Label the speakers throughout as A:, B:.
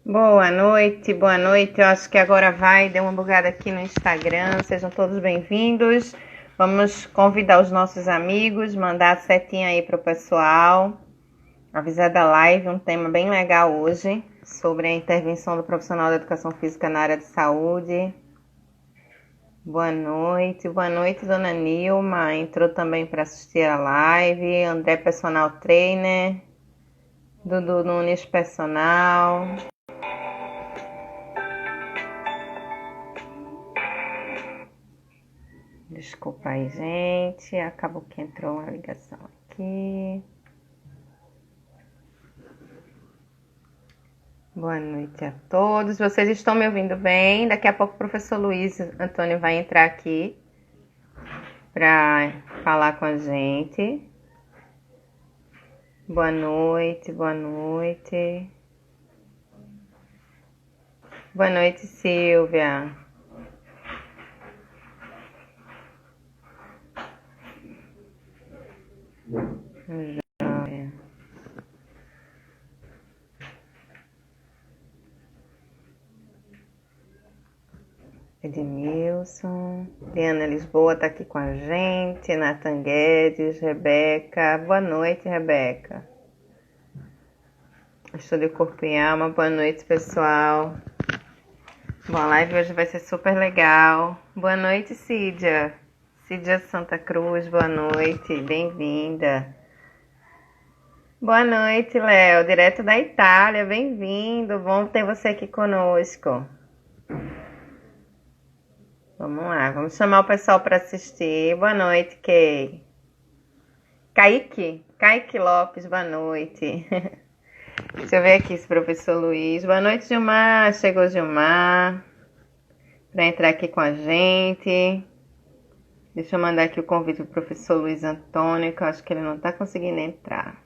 A: Boa noite, boa noite. Eu acho que agora vai, deu uma bugada aqui no Instagram. Sejam todos bem-vindos. Vamos convidar os nossos amigos, mandar a setinha aí para o pessoal, avisar da live, um tema bem legal hoje, sobre a intervenção do profissional da educação física na área de saúde. Boa noite, dona Nilma. Entrou também para assistir a live. André, personal trainer. Dudu Nunes, personal. Desculpa aí, gente. Acabou que entrou uma ligação aqui. Boa noite a todos. Vocês estão me ouvindo bem? Daqui a pouco o professor Luiz Antônio vai entrar aqui para falar com a gente. Boa noite, boa noite. Boa noite, Silvia. Joia. Edmilson. Liana Lisboa está aqui com a gente. Nathan Guedes, Rebeca. Boa noite, Rebeca. Estúdio Corpo e Alma. Boa noite, pessoal. Bom, a live hoje vai ser super legal. Boa noite, Cídia. Cídia Santa Cruz, boa noite. Bem-vinda. Boa noite, Léo. Direto da Itália. Bem-vindo. Bom ter você aqui conosco. Vamos lá, vamos chamar o pessoal para assistir. Boa noite, Kay. Kaique Lopes, boa noite. Deixa eu ver aqui esse professor Luiz. Boa noite, Gilmar. Chegou Gilmar para entrar aqui com a gente. Deixa eu mandar aqui o convite pro professor Luiz Antônio, que eu acho que ele não está conseguindo entrar.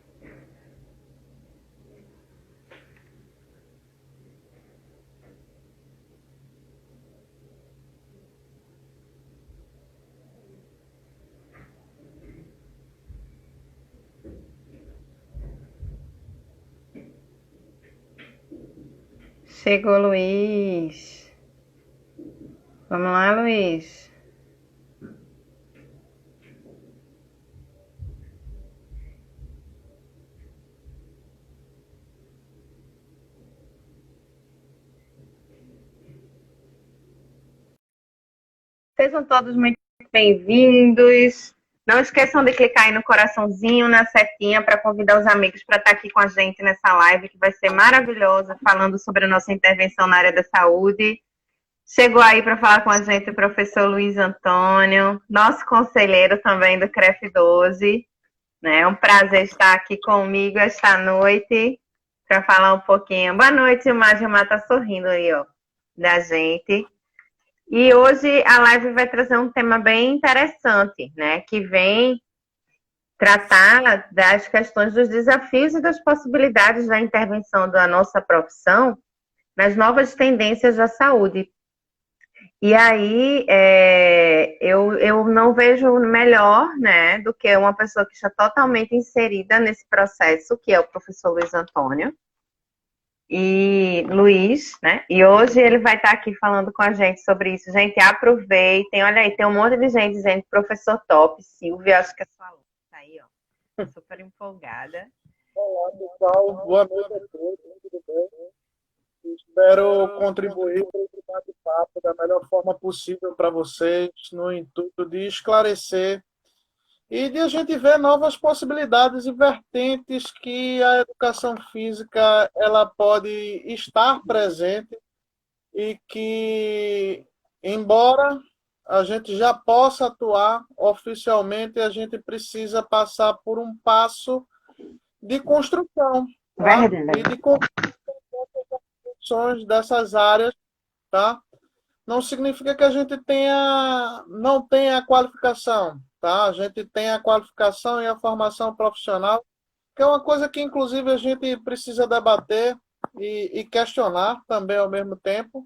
A: Chegou Luiz. Vamos lá, Luiz. Sejam todos muito bem-vindos. Não esqueçam de clicar aí no coraçãozinho, na setinha, para convidar os amigos para estar aqui com a gente nessa live, que vai ser maravilhosa, falando sobre a nossa intervenção na área da saúde. Chegou aí para falar com a gente o professor Luiz Antônio, nosso conselheiro também do CREF 12. É um prazer estar aqui comigo esta noite para falar um pouquinho. Boa noite, o Gilmar está sorrindo aí, ó, da gente. E hoje a live vai trazer um tema bem interessante, né? Que vem tratar das questões dos desafios e das possibilidades da intervenção da nossa profissão nas novas tendências da saúde. E aí eu não vejo melhor, né, do que uma pessoa que está totalmente inserida nesse processo, que é o professor Luiz Antônio. E Luiz, né? E hoje ele vai estar aqui falando com a gente sobre isso. Gente, aproveitem. Olha aí, tem um monte de gente dizendo professor top, Silvia, acho que é sua aluna. Tá aí, ó. Super empolgada.
B: Olá, pessoal. Boa noite a todos. Tudo bem? Espero contribuir para esse bate-papo da melhor forma possível para vocês, no intuito de esclarecer e de a gente ver novas possibilidades e vertentes que a educação física ela pode estar presente e que, embora a gente já possa atuar oficialmente, a gente precisa passar por um passo de construção, tá? E de construções dessas áreas, tá? Não significa que a gente não tenha a qualificação, tá? A gente tem a qualificação e a formação profissional, que é uma coisa que, inclusive, a gente precisa debater e questionar também ao mesmo tempo,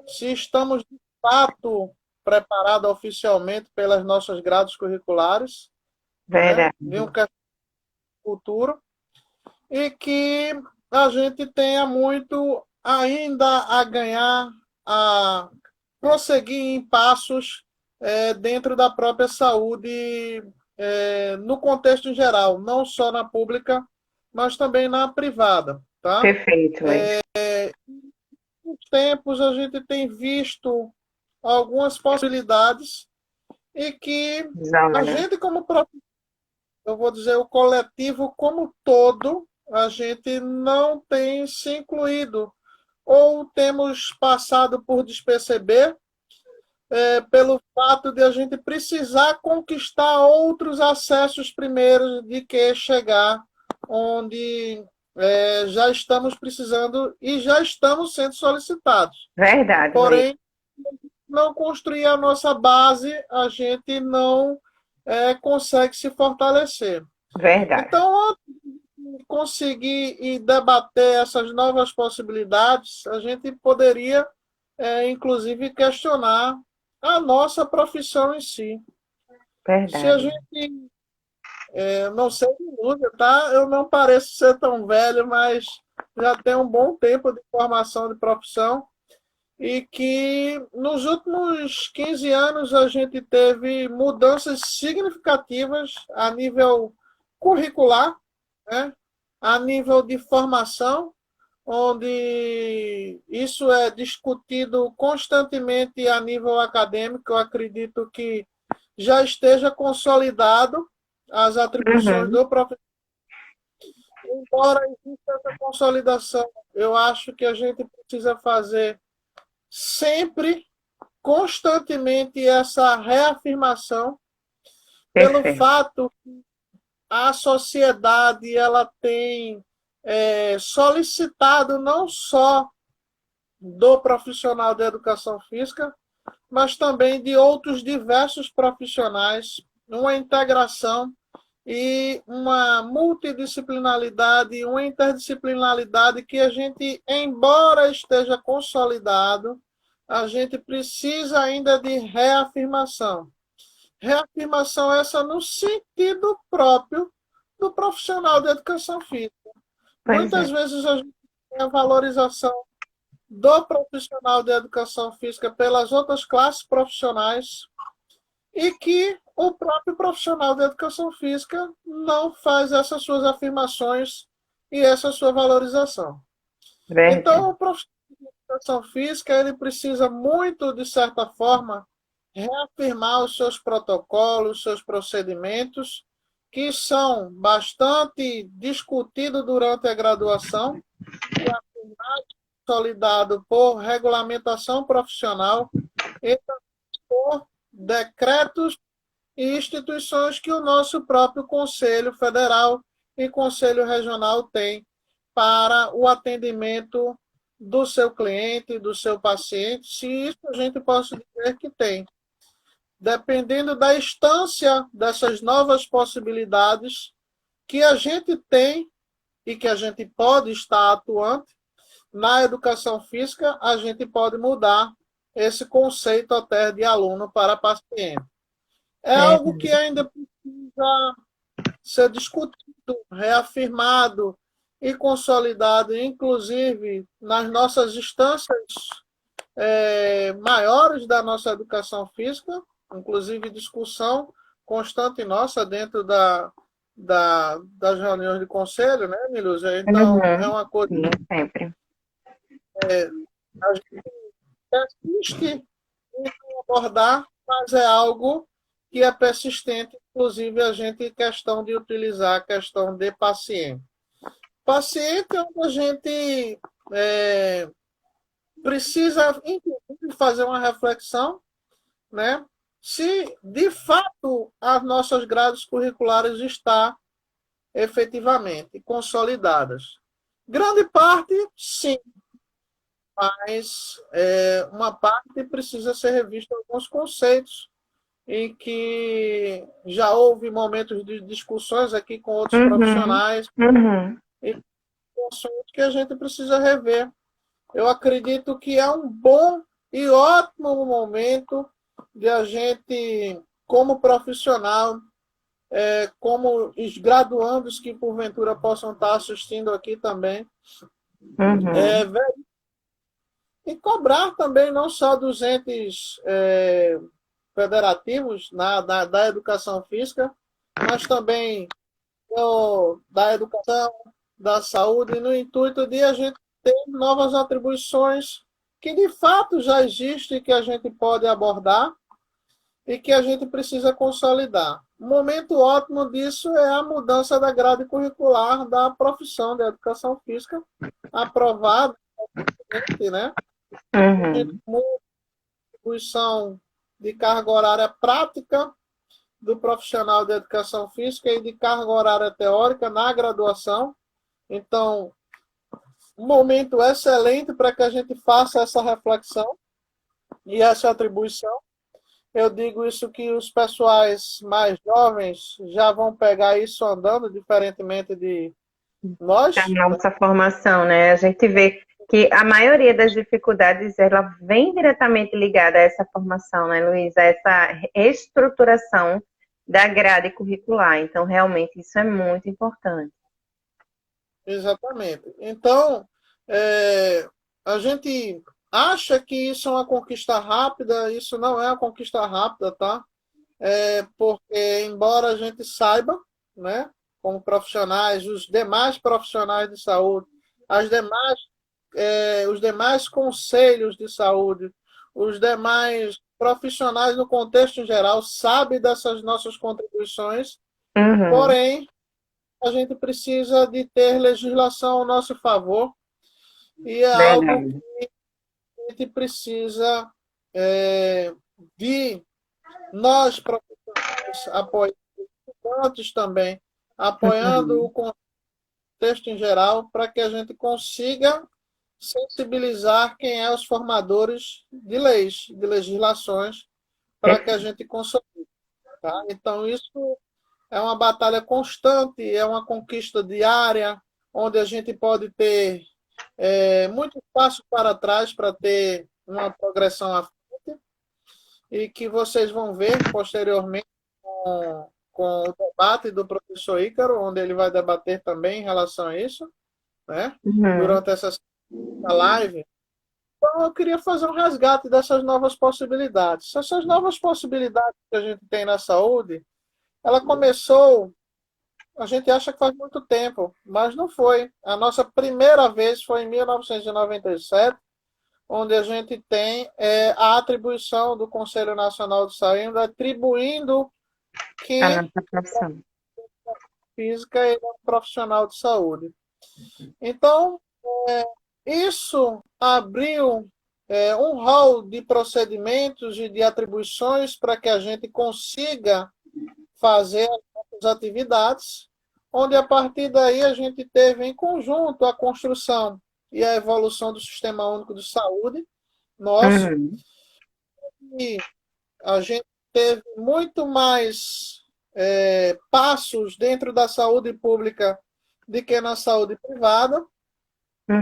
B: se estamos, de fato, preparados oficialmente pelas nossas grades curriculares, né?
A: Verdade.
B: De um futuro, e que a gente tenha muito ainda a ganhar, a prosseguir em passos dentro da própria saúde, no contexto geral, não só na pública, mas também na privada, tá?
A: Perfeito, Leite.
B: Nos tempos a gente tem visto algumas possibilidades e que a
A: Zona.
B: gente como eu vou dizer o coletivo como todo, a gente não tem se incluído ou temos passado por desperceber pelo fato de a gente precisar conquistar outros acessos primeiros de que chegar onde já estamos precisando e já estamos sendo solicitados.
A: Verdade, Leite.
B: Porém, não construir a nossa base, a gente não consegue se fortalecer.
A: Verdade.
B: Então, conseguir e debater essas novas possibilidades, a gente poderia, inclusive, questionar a nossa profissão em si. Se a
A: Verdade.
B: gente, não sei de música, tá? Eu não pareço ser tão velho, mas já tenho um bom tempo de formação de profissão e que nos últimos 15 anos a gente teve mudanças significativas a nível curricular, né? A nível de formação, onde isso é discutido constantemente a nível acadêmico. Eu acredito que já esteja consolidado as atribuições
A: Uhum.
B: do professor. Embora exista essa consolidação, eu acho que a gente precisa fazer sempre, constantemente, essa reafirmação pelo
A: Perfeito.
B: fato que a sociedade ela tem solicitado não só do profissional da educação física, mas também de outros diversos profissionais, uma integração e uma multidisciplinaridade, uma interdisciplinaridade que a gente, embora esteja consolidado, a gente precisa ainda de reafirmação. Reafirmação essa no sentido próprio do profissional de educação física.
A: Pois
B: Muitas
A: é.
B: vezes a gente tem a valorização do profissional de educação física pelas outras classes profissionais e que o próprio profissional de educação física não faz essas suas afirmações e essa sua valorização.
A: Verdade.
B: Então, o profissional de educação física ele precisa muito, de certa forma, reafirmar os seus protocolos, os seus procedimentos, que são bastante discutidos durante a graduação e afirmado, consolidado por regulamentação profissional e por decretos e instituições que o nosso próprio Conselho Federal e Conselho Regional têm para o atendimento do seu cliente, do seu paciente, se isso a gente pode dizer que tem. Dependendo da instância dessas novas possibilidades que a gente tem e que a gente pode estar atuante na educação física, a gente pode mudar esse conceito até de aluno para paciente. É algo que
A: Verdade.
B: ainda precisa ser discutido, reafirmado e consolidado, inclusive nas nossas instâncias maiores da nossa educação física, inclusive discussão constante nossa dentro das reuniões de conselho, né, Miluza? Então, é
A: Uhum.
B: uma coisa
A: Sim, sempre.
B: que a gente persiste em abordar, mas é algo que é persistente, inclusive a gente questão de utilizar a questão de paciente. Paciente é onde a gente precisa, inclusive, fazer uma reflexão, né? Se, de fato, as nossas grades curriculares estão efetivamente consolidadas. Grande parte, sim, mas uma parte precisa ser revista alguns conceitos em que já houve momentos de discussões aqui com outros
A: Uhum.
B: profissionais
A: Uhum.
B: e assuntos que a gente precisa rever. Eu acredito que é um bom e ótimo momento de a gente, como profissional, como os graduandos que porventura possam estar assistindo aqui também,
A: Uhum.
B: e cobrar também não só dos entes federativos da educação física, mas também da educação, da saúde, no intuito de a gente ter novas atribuições que de fato já existem, que a gente pode abordar e que a gente precisa consolidar. Um momento ótimo disso é a mudança da grade curricular da profissão de educação física, aprovada, né? A gente muda a atribuição de carga horária prática do profissional de educação física e de carga horária teórica na graduação. Então, um momento excelente para que a gente faça essa reflexão e essa atribuição. Eu digo isso que os pessoais mais jovens já vão pegar isso andando, diferentemente de nós.
A: A nossa formação, né? A gente vê que a maioria das dificuldades ela vem diretamente ligada a essa formação, né, Luiz? A essa estruturação da grade curricular. Então, realmente, isso é muito importante.
B: Exatamente. Então, a gente acha que isso é uma conquista rápida, isso não é uma conquista rápida, tá? Porque, embora a gente saiba, né, como profissionais, os demais profissionais de saúde, os demais conselhos de saúde, os demais profissionais no contexto em geral sabem dessas nossas contribuições, porém, a gente precisa de ter legislação ao nosso favor e é algo que a gente precisa de nós, profissionais, apoiando os estudantes também, apoiando o contexto em geral, para que a gente consiga sensibilizar quem é os formadores de leis, de legislações, para que a gente consolide. Tá? Então, isso é uma batalha constante, é uma conquista diária, onde a gente pode ter muito passo para trás para ter uma progressão à frente, e que vocês vão ver posteriormente com o debate do professor Ícaro, onde ele vai debater também em relação a isso, né? Durante essa live. Então, eu queria fazer um resgate dessas novas possibilidades. Essas novas possibilidades que a gente tem na saúde, ela começou, a gente acha que faz muito tempo, mas não foi. A nossa primeira vez foi em 1997, onde a gente tem a atribuição do Conselho Nacional de Saúde, atribuindo que a física é um profissional de saúde. Então, isso abriu um rol de procedimentos e de atribuições para que a gente consiga fazer as nossas atividades, onde a partir daí a gente teve em conjunto a construção e a evolução do Sistema Único de Saúde nosso, e a gente teve muito mais passos dentro da saúde pública do que na saúde privada.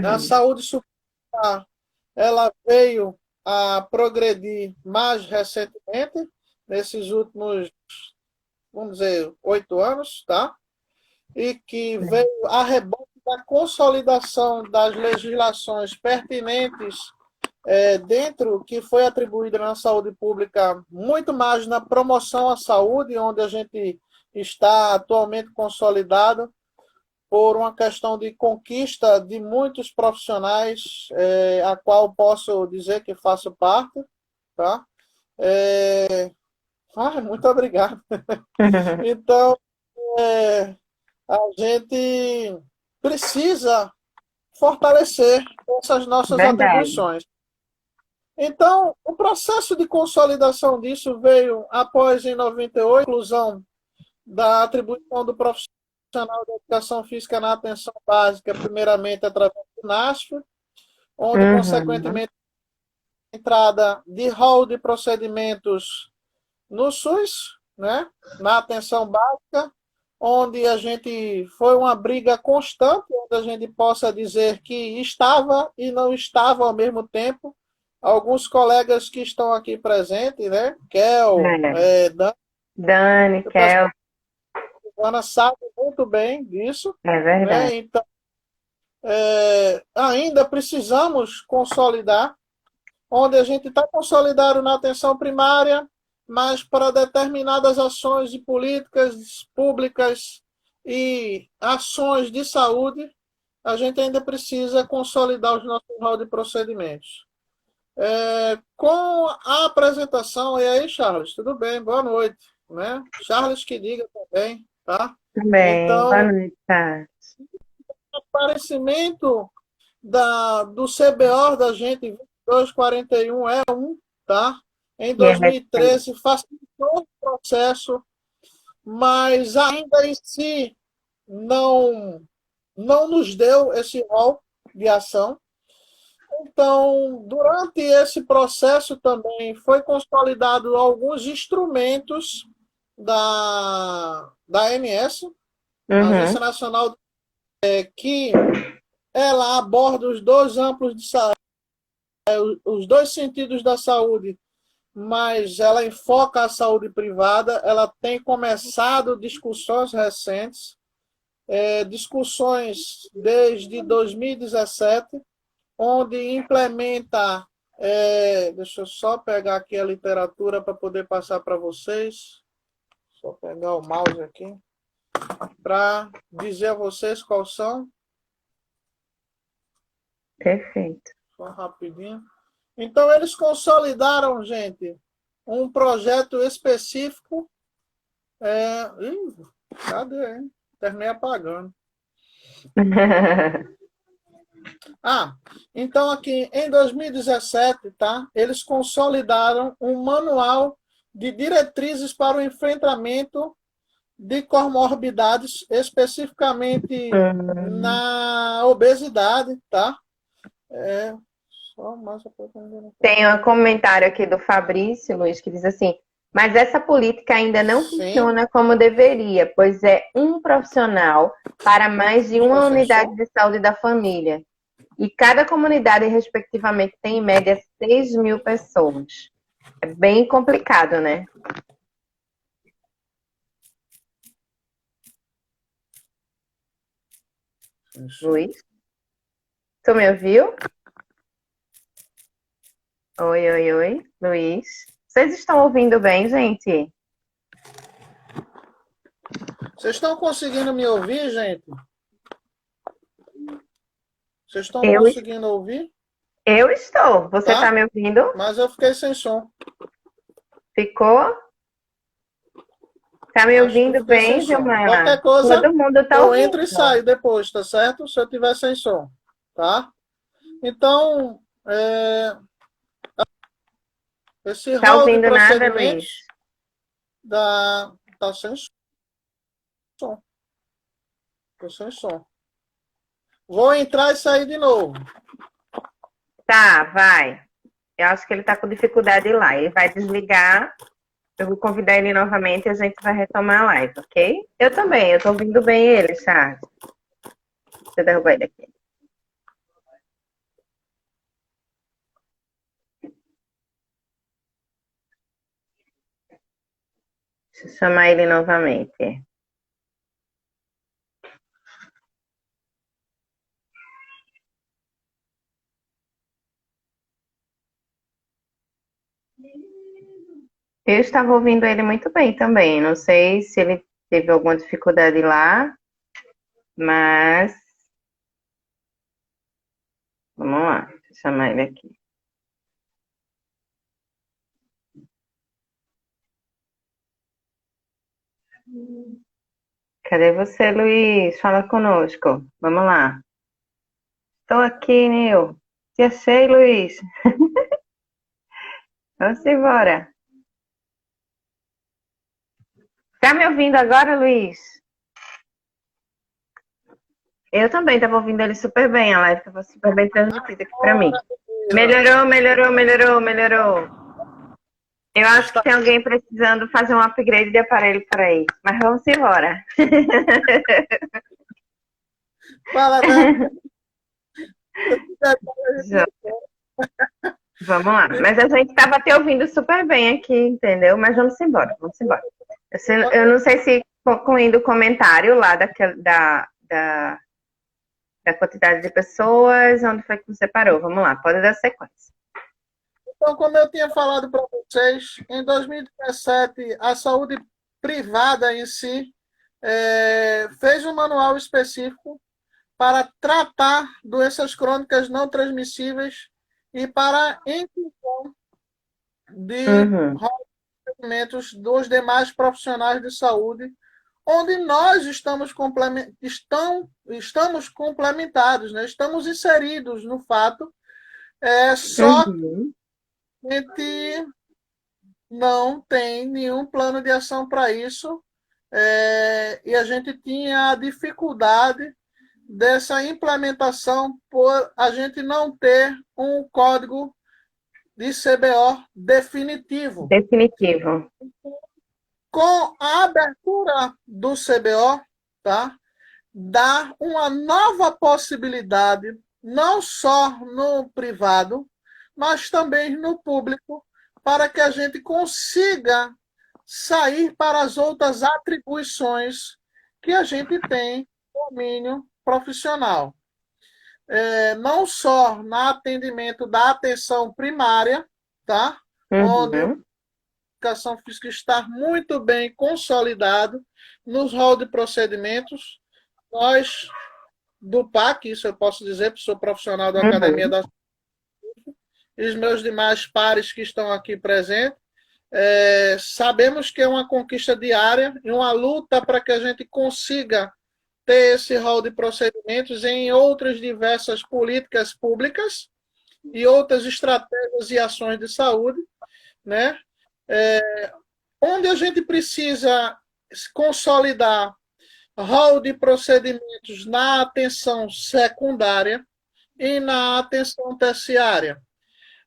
B: A saúde suplementar, ela veio a progredir mais recentemente, nesses últimos, vamos dizer, 8 anos, tá? E que veio a rebote da consolidação das legislações pertinentes dentro que foi atribuída na saúde pública, muito mais na promoção à saúde, onde a gente está atualmente consolidado por uma questão de conquista de muitos profissionais, a qual posso dizer que faço parte, tá? Muito obrigado. Então, a gente precisa fortalecer essas nossas atribuições. Então, o processo de consolidação disso veio após, em 98, a inclusão da atribuição do profissional de educação física na atenção básica, primeiramente através do NASF, onde, consequentemente, a entrada de rol de procedimentos no SUS, né, na atenção básica, onde a gente foi uma briga constante, onde a gente possa dizer que estava e não estava ao mesmo tempo. Alguns colegas que estão aqui presentes, né, Kel,
A: Dani, Kel,
B: Ana sabe muito bem disso.
A: É verdade.
B: Né? Então, ainda precisamos consolidar onde a gente está consolidado na atenção primária, mas para determinadas ações e políticas públicas e ações de saúde, a gente ainda precisa consolidar os nossos rol de procedimentos. Com a apresentação, e aí, Charles, tudo bem? Boa noite. Né? Charles que diga também, tá?
A: Também, boa
B: Então,
A: noite, tá?
B: o aparecimento do CBO da gente 2241 é tá? Em
A: E é recente.
B: 2013 facilitou o processo, mas ainda em si não nos deu esse rol de ação. Então, durante esse processo também foi consolidado alguns instrumentos da ANS, a
A: Uhum.
B: Agência Nacional, que ela aborda os dois amplos de os dois sentidos da saúde, mas ela enfoca a saúde privada. Ela tem começado discussões recentes, discussões desde 2017, onde implementa. Deixa eu só pegar aqui a literatura para poder passar para vocês. Só pegar o mouse aqui para dizer a vocês quais são.
A: Perfeito.
B: Só rapidinho. Então, eles consolidaram, gente, um projeto específico. Cadê, hein? Terminei apagando. Então aqui em 2017, tá? Eles consolidaram um manual de diretrizes para o enfrentamento de comorbidades, especificamente na obesidade, tá? Só mais
A: Tem um comentário aqui do Fabrício, Luiz, que diz assim: mas essa política ainda não
B: Sim.
A: funciona como deveria, pois é um profissional para mais de uma unidade de saúde da família. E cada comunidade, respectivamente, tem em média 6.000 pessoas. É bem complicado, né? Luiz? Tu me ouviu? Oi, oi, oi. Luiz? Vocês estão ouvindo bem, gente?
B: Vocês estão conseguindo me ouvir, gente? Vocês estão
A: Eu,
B: conseguindo ouvir?
A: eu estou. Você está
B: Tá?
A: me ouvindo?
B: Mas eu fiquei sem som.
A: Ficou? Tá me
B: Acho que eu
A: ouvindo
B: fiquei sem
A: bem,
B: som.
A: Gilmar?
B: Qualquer coisa,
A: Todo mundo tá
B: eu
A: ouvindo.
B: entro e saio depois, tá certo? Se eu tiver sem som, tá? Então, esse
A: Tá
B: rol de
A: ouvindo nada, Luiz?
B: procedimentos tá sem som. Tô sem som. Vou entrar e sair de novo.
A: Tá, vai. Eu acho que ele tá com dificuldade lá. Ele vai desligar. Eu vou convidar ele novamente e a gente vai retomar a live, ok? Eu também, eu tô ouvindo bem ele, Charles. Deixa eu derrubar ele aqui. Deixa eu chamar ele novamente. Eu estava ouvindo ele muito bem também. Não sei se ele teve alguma dificuldade lá, mas vamos lá, deixa eu chamar ele aqui. Cadê você, Luiz? Fala conosco. Vamos lá. Estou aqui, Nil. Te achei, Luiz. Vamos embora. Tá me ouvindo agora, Luiz? Eu também estava ouvindo ele super bem. A live estava super bem transmitida aqui para mim. Melhorou, melhorou, melhorou, melhorou. Eu acho que tem alguém precisando fazer um upgrade de aparelho para isso. Mas vamos embora.
B: Fala, né?
A: Vamos lá. Mas a gente estava te ouvindo super bem aqui, entendeu? Mas vamos embora, vamos embora. Eu não sei se concluindo o comentário lá da quantidade de pessoas, onde foi que você parou? Vamos lá, pode dar sequência.
B: Então, como eu tinha falado para vocês, em 2017, a saúde privada em si fez um manual específico para tratar doenças crônicas não transmissíveis e para a inclusão de
A: Uhum.
B: movimentos dos demais profissionais de saúde, onde nós estamos complementados, né? Estamos inseridos no fato, só que
A: Uhum.
B: a gente não tem nenhum plano de ação para isso, e a gente tinha a dificuldade dessa implementação por a gente não ter um código de CBO definitivo.
A: Definitivo.
B: Com a abertura do CBO, tá? Dá uma nova possibilidade, não só no privado, mas também no público, para que a gente consiga sair para as outras atribuições que a gente tem no domínio profissional. Não só no atendimento da atenção primária, tá? Onde a
A: Uhum.
B: educação física está muito bem consolidado nos rol de procedimentos. Nós, do PAC, isso eu posso dizer, porque sou profissional da Academia
A: Uhum.
B: da e os meus demais pares que estão aqui presentes, sabemos que é uma conquista diária e uma luta para que a gente consiga ter esse rol de procedimentos em outras diversas políticas públicas e outras estratégias e ações de saúde, né? Onde a gente precisa consolidar rol de procedimentos na atenção secundária e na atenção terciária.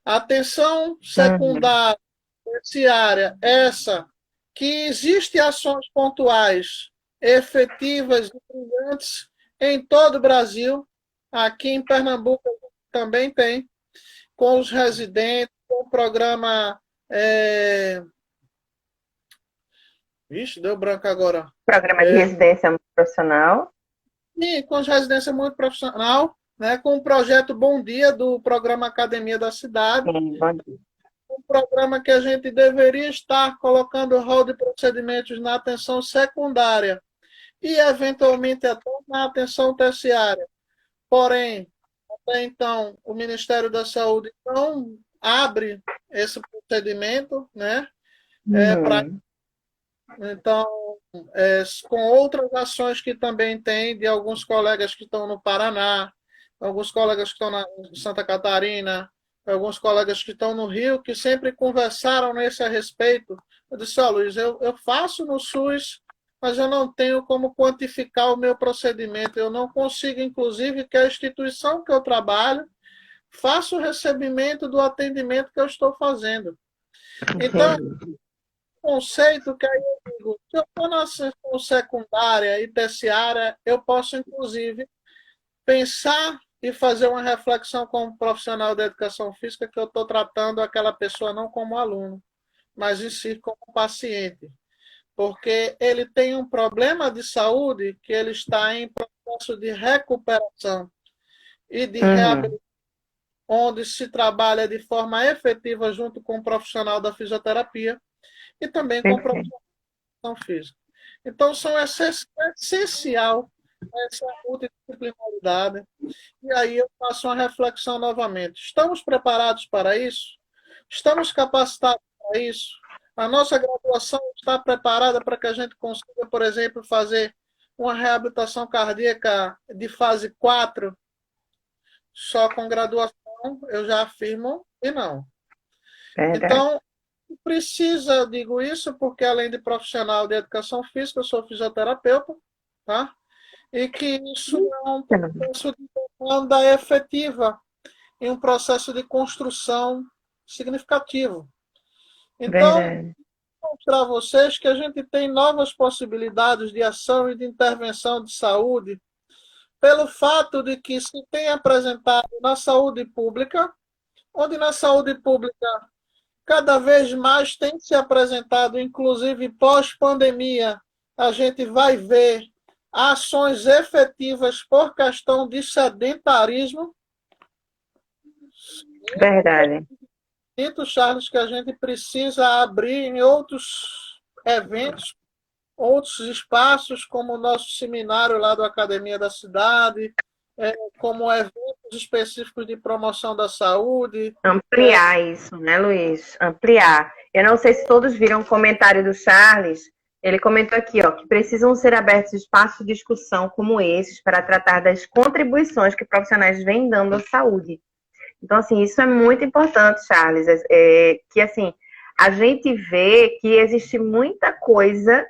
B: A atenção
A: Uhum.
B: secundária, terciária, essa que existe ações pontuais, efetivas e brilhantes em todo o Brasil. Aqui em Pernambuco também tem, com os residentes, com o programa. Vixe, deu branco agora.
A: Programa de residência profissional.
B: E com as residências muito profissional, né, com o projeto Bom Dia do programa Academia da Cidade,
A: Sim, bom dia.
B: um programa que a gente deveria estar colocando rol de procedimentos na atenção secundária e, eventualmente, até na atenção terciária. Porém, até então, o Ministério da Saúde não abre esse procedimento, né?
A: Uhum.
B: Então, com outras ações que também tem de alguns colegas que estão no Paraná, alguns colegas que estão na Santa Catarina, alguns colegas que estão no Rio, que sempre conversaram nesse a respeito. Eu disse, ó, Luiz, eu faço no SUS, mas eu não tenho como quantificar o meu procedimento. Eu não consigo, inclusive, que a instituição que eu trabalho faça o recebimento do atendimento que eu estou fazendo. Então,
A: Entendi.
B: conceito que aí eu digo, se eu estou na sessão secundária e terciária, eu posso, inclusive, pensar e fazer uma reflexão como profissional da educação física que eu estou tratando aquela pessoa não como aluno, mas em si como paciente. Porque ele tem um problema de saúde que ele está em processo de recuperação e de
A: Uhum.
B: reabilitação, onde se trabalha de forma efetiva junto com o profissional da fisioterapia e também com o
A: Perfeito.
B: profissional física. Então, essencial essa multidisciplinaridade. E aí eu faço uma reflexão novamente. Estamos preparados para isso? Estamos capacitados para isso? A nossa graduação está preparada para que a gente consiga, por exemplo, fazer uma reabilitação cardíaca de fase 4 só com graduação? Eu já afirmo que não.
A: Verdade.
B: Então, precisa, eu digo isso porque além de profissional de educação física, eu sou fisioterapeuta, tá? E que isso é um processo de demanda efetiva e um processo de construção significativo. Então,
A: Verdade.
B: mostrar a vocês que a gente tem novas possibilidades de ação e de intervenção de saúde, pelo fato de que se tem apresentado na saúde pública, onde na saúde pública cada vez mais tem se apresentado, inclusive pós-pandemia, a gente vai ver ações efetivas por questão de sedentarismo.
A: Verdade.
B: Acredito, Charles, que a gente precisa abrir em outros eventos, outros espaços, como o nosso seminário lá do Academia da Cidade, como eventos específicos de promoção da saúde.
A: Ampliar isso, né, Luiz? Ampliar. Eu não sei se todos viram o comentário do Charles. Ele comentou aqui, ó, que precisam ser abertos espaços de discussão como esses para tratar das contribuições que profissionais vêm dando à saúde. Então, assim, isso é muito importante, Charles, que, assim, a gente vê que existe muita coisa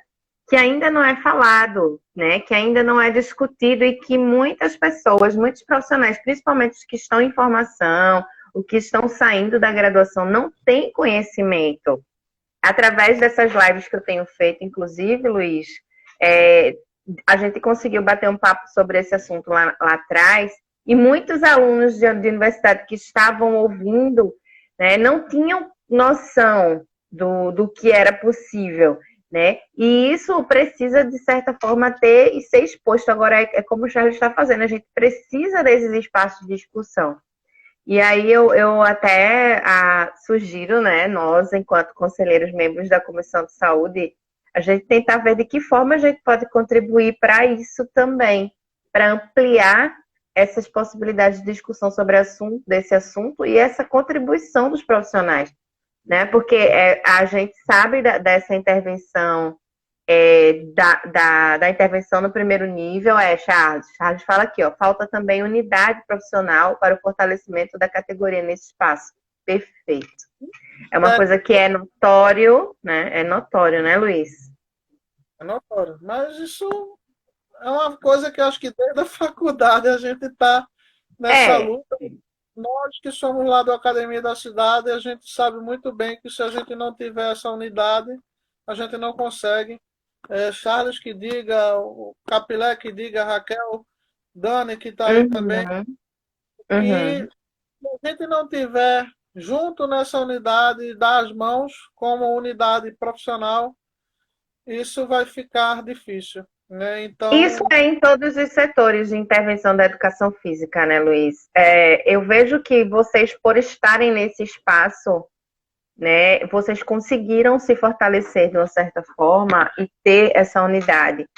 A: que ainda não é falado, né, que ainda não é discutido e que muitas pessoas, muitos profissionais, principalmente os que estão em formação, os que estão saindo da graduação, não têm conhecimento. Através dessas lives que eu tenho feito, inclusive, Luiz, é, a gente conseguiu bater um papo sobre esse assunto lá atrás, e muitos alunos de universidade que estavam ouvindo, né, não tinham noção do que era possível, né? E isso precisa, de certa forma, ter e ser exposto. Agora, é como o Charles está fazendo, a gente precisa desses espaços de discussão. E aí eu até sugiro, né, nós, enquanto conselheiros membros da Comissão de Saúde, a gente tentar ver de que forma a gente pode contribuir para isso também, para ampliar essas possibilidades de discussão sobre desse assunto e essa contribuição dos profissionais, né? Porque a gente sabe dessa intervenção da intervenção no primeiro nível Charles. Charles fala aqui, ó, falta também unidade profissional para o fortalecimento da categoria nesse espaço. Perfeito. É uma coisa que é notório, né? É notório, né, Luiz?
B: É notório. Mas isso é uma coisa que eu acho que desde a faculdade a gente está nessa luta. Nós que somos lá da Academia da Cidade, a gente sabe muito bem que se a gente não tiver essa unidade, a gente não consegue. Charles que diga, o Capilé que diga, Raquel, Dani que está aí também. E se a gente não tiver junto nessa unidade, dar as mãos como unidade profissional, isso vai ficar difícil. Né? Então,
A: isso é em todos os setores de intervenção da educação física, né, Luiz? Eu vejo que vocês, por estarem nesse espaço, né, vocês conseguiram se fortalecer de uma certa forma e ter essa unidade.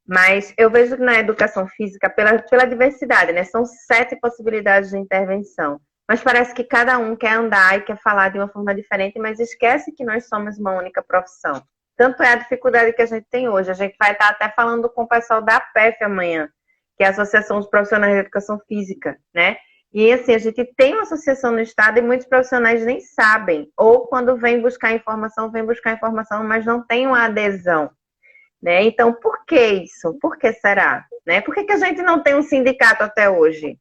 A: Mas eu vejo que na educação física, pela diversidade, né, são 7 possibilidades de intervenção. Mas parece que cada um quer andar e quer falar de uma forma diferente, mas esquece que nós somos uma única profissão. Tanto é a dificuldade que a gente tem hoje. A gente vai estar até falando com o pessoal da APEF amanhã, que é a Associação dos Profissionais de Educação Física, né? E assim, a gente tem uma associação no estado e muitos profissionais nem sabem. Ou quando vem buscar informação, mas não tem uma adesão. Né? Então, por que isso? Por que será? Né? Por que a gente não tem um sindicato até hoje?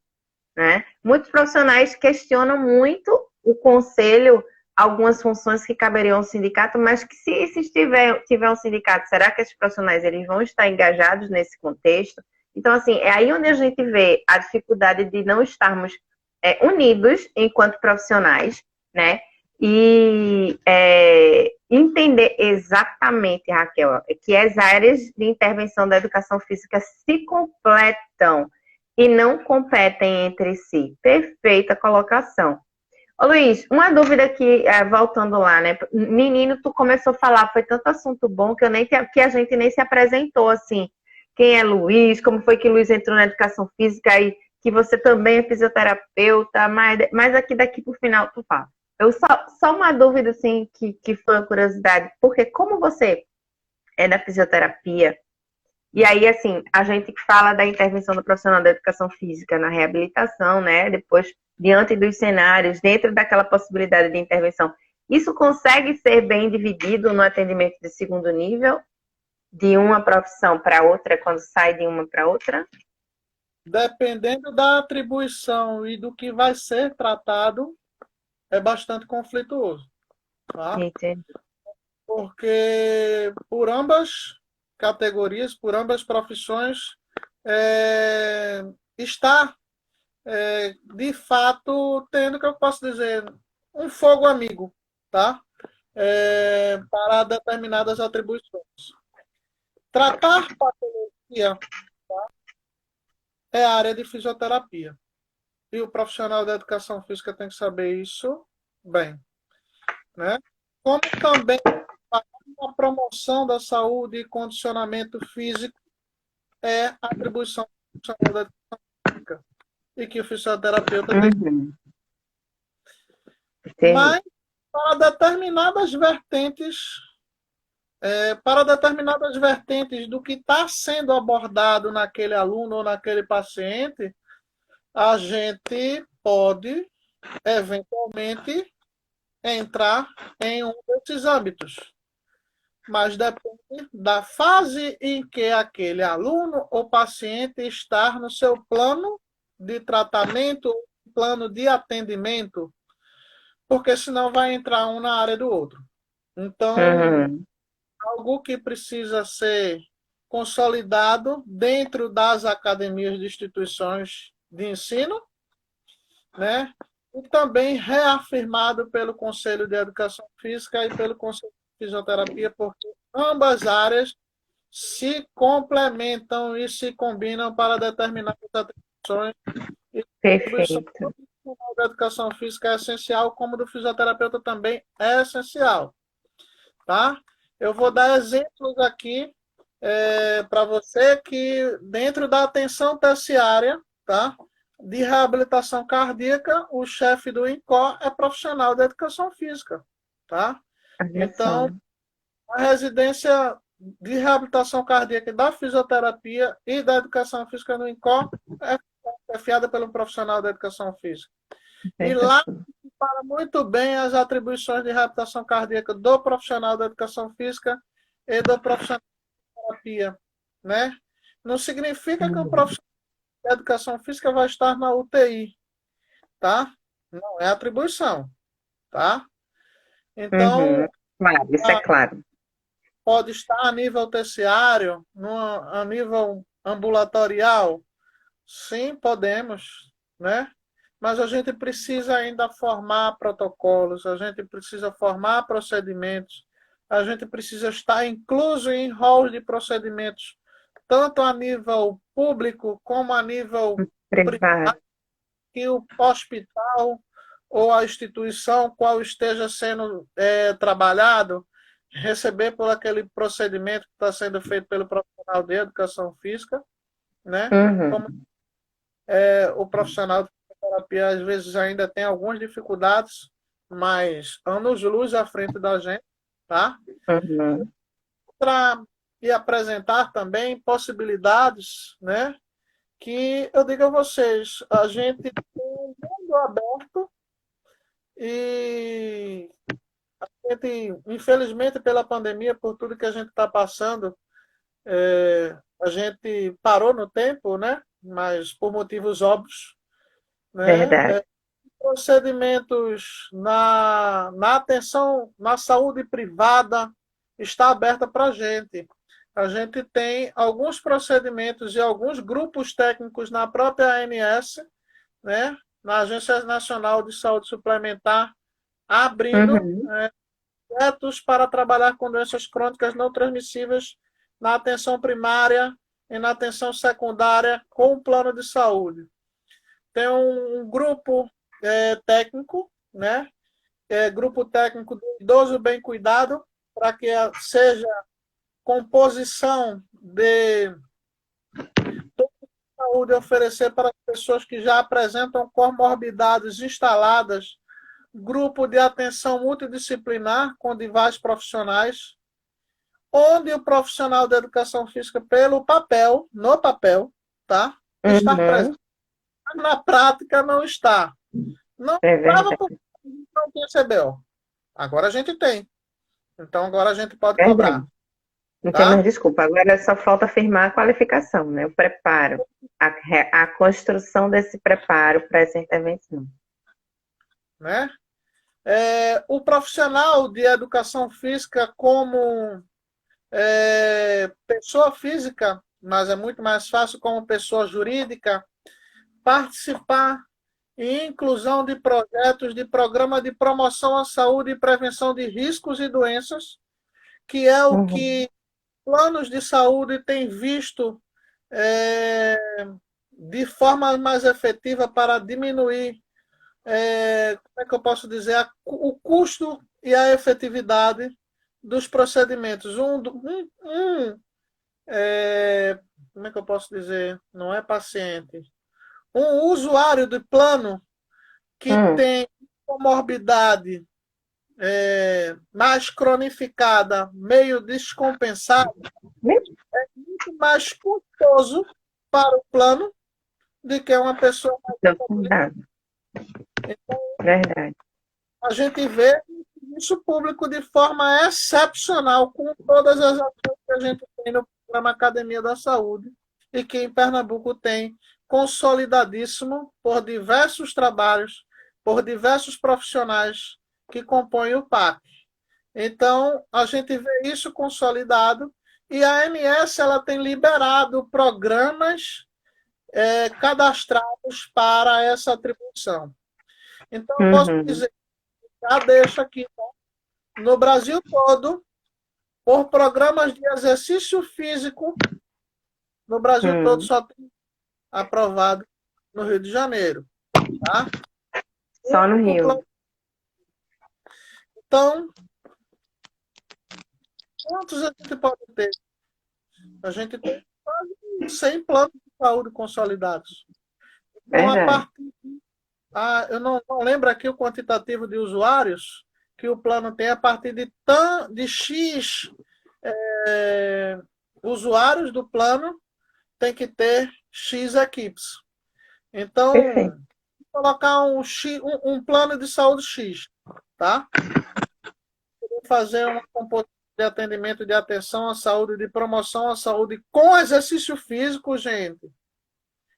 A: Né? Muitos profissionais questionam muito o conselho, algumas funções que caberiam ao sindicato, mas que se tiver um sindicato, será que esses profissionais eles vão estar engajados nesse contexto? Então, assim, é aí onde a gente vê a dificuldade de não estarmos unidos enquanto profissionais, né? E entender exatamente, Raquel, que as áreas de intervenção da educação física se completam e não competem entre si. Perfeita colocação. Ô, Luiz, uma dúvida que, voltando lá, né? Menino, tu começou a falar, foi tanto assunto bom que, que a gente nem se apresentou, assim. Quem é Luiz? Como foi que Luiz entrou na educação física e que você também é fisioterapeuta, mas aqui daqui pro final tu fala. Só uma dúvida, assim, que foi uma curiosidade, porque como você é da fisioterapia, e aí, assim, a gente fala da intervenção do profissional da educação física na reabilitação, né? Depois, diante dos cenários, dentro daquela possibilidade de intervenção, isso consegue ser bem dividido no atendimento de segundo nível, de uma profissão para outra, quando sai de uma para outra?
B: dependendo da atribuição e do que vai ser tratado, é bastante conflituoso. Tá?
A: Entendi.
B: Porque por ambas categorias, por ambas profissões, está, de fato, tendo, que eu posso dizer, um fogo amigo, tá? Para determinadas atribuições. Tratar patologia é a área de fisioterapia. E o profissional da educação física tem que saber isso bem. né? Como também a promoção da saúde e condicionamento físico é a atribuição profissional da educação física e que o fisioterapeuta tem.
A: Uhum. Entendi.
B: Mas para determinadas vertentes, do que está sendo abordado naquele aluno ou naquele paciente, a gente pode eventualmente entrar em um desses âmbitos. Mas depende da fase em que aquele aluno ou paciente está no seu plano de tratamento, plano de atendimento, porque senão vai entrar um na área do outro. Então,
A: Uhum.
B: algo que precisa ser consolidado dentro das academias de instituições de ensino, né? E também reafirmado pelo Conselho de Educação Física e pelo Conselho de Fisioterapia, porque ambas áreas se complementam e se combinam para determinadas atribuições. E a atribuição
A: Perfeito.
B: do profissional da educação física é essencial, como do fisioterapeuta também é essencial. Tá? Eu vou dar exemplos aqui para você que dentro da atenção terciária, tá? De reabilitação cardíaca, o chefe do INCOR é profissional da educação física, tá?
A: Olha só.
B: Então, a residência de reabilitação cardíaca e da fisioterapia e da educação física no INCOR é chefiada pelo profissional da educação física. E
A: Veja
B: lá
A: só.
B: para muito bem as atribuições de reabilitação cardíaca do profissional da educação física e do profissional de terapia, né? Não significa que o
A: Uhum.
B: profissional da educação física vai estar na UTI, tá? Não é atribuição, tá?
A: Uhum.
B: Então,
A: Claro, isso é claro.
B: pode estar a nível terciário, a nível ambulatorial? Sim, podemos, né? Mas a gente precisa ainda formar protocolos, a gente precisa formar procedimentos, a gente precisa estar incluso em rolos de procedimentos, tanto a nível público como a nível
A: Privado.
B: que o hospital ou a instituição qual esteja sendo trabalhado receber por aquele procedimento que está sendo feito pelo profissional de educação física, né? Como
A: Uhum.
B: o profissional de terapia às vezes ainda tem algumas dificuldades, mas anos-luz à frente da gente, tá?
A: Uhum.
B: Para e apresentar também possibilidades, né? Que eu digo a vocês, a gente tem um mundo aberto e a gente, infelizmente, pela pandemia, por tudo que a gente está passando, a gente parou no tempo, né? Mas por motivos óbvios, né?
A: Verdade.
B: Procedimentos na atenção, na saúde privada, está aberta para a gente. A gente tem alguns procedimentos e alguns grupos técnicos na própria ANS, né, na Agência Nacional de Saúde Suplementar, abrindo
A: Uhum.
B: projetos para trabalhar com doenças crônicas não transmissíveis na atenção primária e na atenção secundária com o plano de saúde. Tem um grupo técnico, né? Grupo técnico do idoso bem cuidado, para que seja composição de saúde oferecer para as pessoas que já apresentam comorbidades instaladas, grupo de atenção multidisciplinar com diversos profissionais, onde o profissional da educação física, pelo papel, no papel, tá? Está presente.
A: Uhum.
B: Na prática não está. Não
A: É
B: estava
A: verdade.
B: porque não tinha CBO. Agora a gente tem. Então agora a gente pode cobrar,
A: Verdade. Não tem mais
B: tá?
A: desculpa. Agora só falta firmar a qualificação, né? O preparo. A construção desse preparo para essa intervenção.
B: Né? O profissional de educação física como pessoa física, mas é muito mais fácil como pessoa jurídica, participar e inclusão de projetos de programa de promoção à saúde e prevenção de riscos e doenças, que é o
A: Uhum.
B: que planos de saúde têm visto é, de forma mais efetiva para diminuir, como é que eu posso dizer, o custo e a efetividade dos procedimentos. Como é que eu posso dizer? Não é paciente. Um usuário de plano que tem comorbidade mais cronificada, meio descompensada, é muito mais custoso para o plano do que uma pessoa mais
A: Verdade.
B: Então,
A: Verdade.
B: a gente vê isso público de forma excepcional, com todas as ações que a gente tem no programa Academia da Saúde, e que em Pernambuco tem consolidadíssimo por diversos trabalhos, por diversos profissionais que compõem o PAC. Então, a gente vê isso consolidado, e a ANS ela tem liberado programas cadastrados para essa atribuição. Então, eu posso dizer, já deixo aqui, tá? No Brasil todo, por programas de exercício físico, no Brasil todo só tem aprovado no Rio de Janeiro. Tá?
A: Só no Rio.
B: Então, quantos a gente pode ter? A gente tem quase 100 planos de saúde consolidados. Então, eu não lembro aqui o quantitativo de usuários que o plano tem a partir de X usuários do plano, tem que ter X equipes. Então, colocar um plano de saúde X, tá? Fazer uma composição de atendimento de atenção à saúde, de promoção à saúde com exercício físico, gente.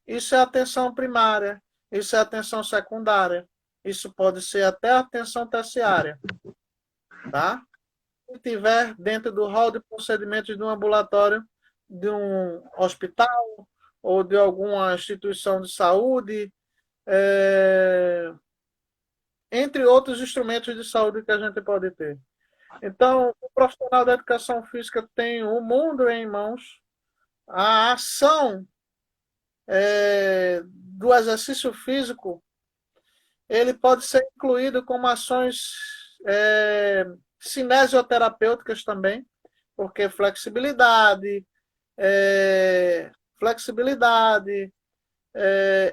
B: Isso é atenção primária, isso é atenção secundária, isso pode ser até atenção terciária, tá? Se tiver dentro do hall de procedimentos de um ambulatório, de um hospital ou de alguma instituição de saúde, entre outros instrumentos de saúde que a gente pode ter. Então, o profissional da educação física tem o mundo em mãos, a ação do exercício físico, ele pode ser incluído como ações cinesioterapêuticas também, porque flexibilidade,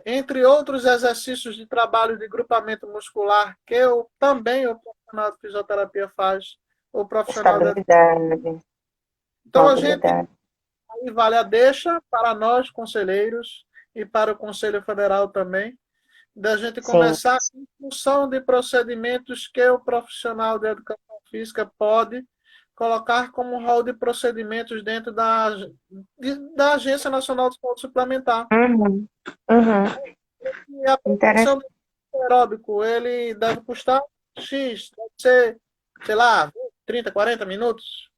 B: entre outros exercícios de trabalho de grupamento muscular, que o profissional de fisioterapia faz, o profissional
A: estabilidade.
B: Então, a gente aí vale a deixa para nós, conselheiros, e para o Conselho Federal também, da gente começar em função de procedimentos que o profissional de educação física pode colocar como rol de procedimentos dentro da Agência Nacional de Saúde Suplementar. E a produção do aeróbico, ele deve custar X, deve ser, sei lá, 30, 40 minutos.